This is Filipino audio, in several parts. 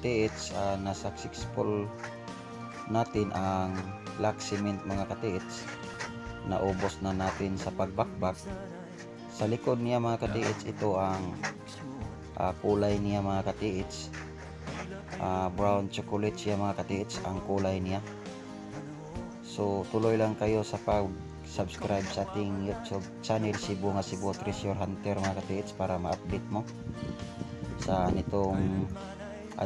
katiits, na successful natin ang black cement mga katiits. Naubos na natin sa pagbakbak. Sa likod niya mga katiits, ito ang kulay niya mga katiits. Brown chocolate siya mga katiits ang kulay niya. So tuloy lang kayo sa pag-subscribe sa ating YouTube channel, Cebu nga Cebu Treasure Hunter mga katiits, para ma-update mo sa nitong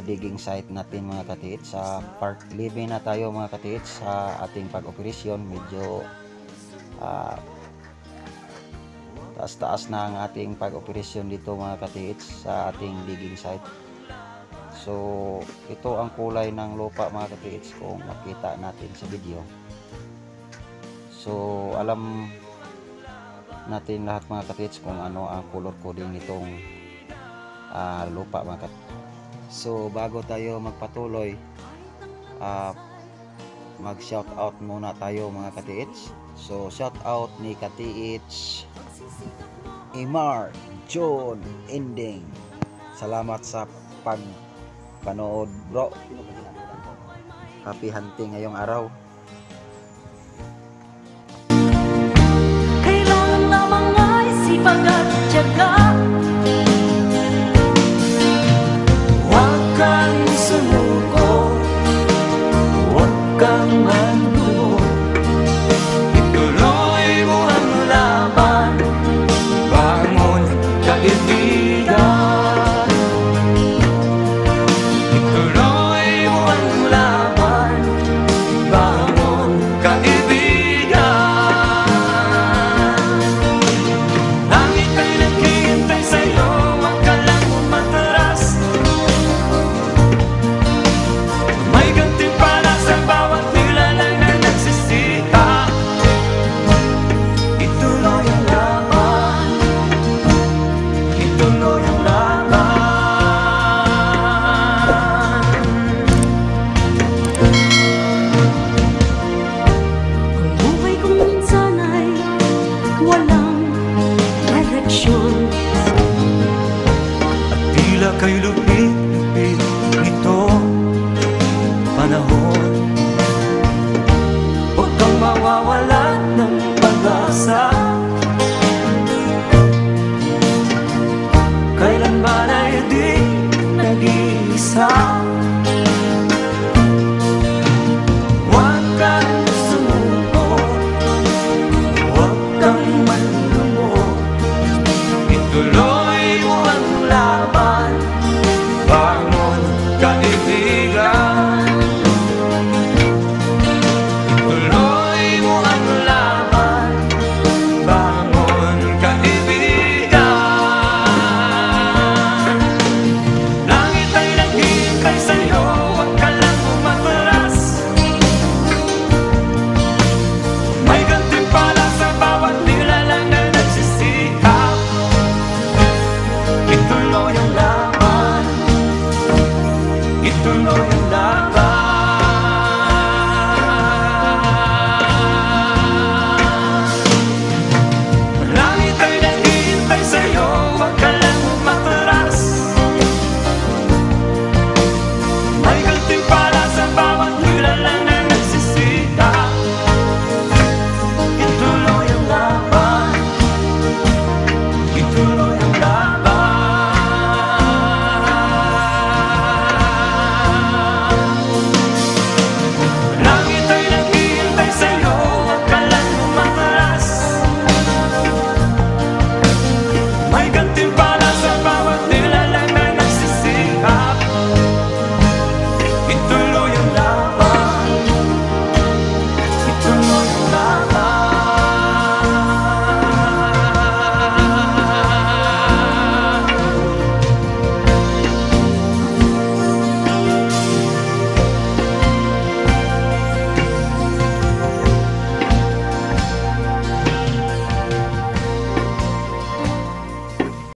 digging site natin mga katiits. Sa part 11 na tayo mga katiits sa ating pag-operasyon. Medyo taas-taas na ang ating pag-operasyon dito mga katiits sa ating digging site. So ito ang kulay ng lupa mga katiits kung makita natin sa video. So alam natin lahat mga katiits kung ano ang color coding nitong lupa mga katiits. So bago tayo magpatuloy, mag shout out muna tayo mga katiits. So shout out ni katiits Imar John Ending. Salamat sa panood bro. Happy hunting ngayong araw.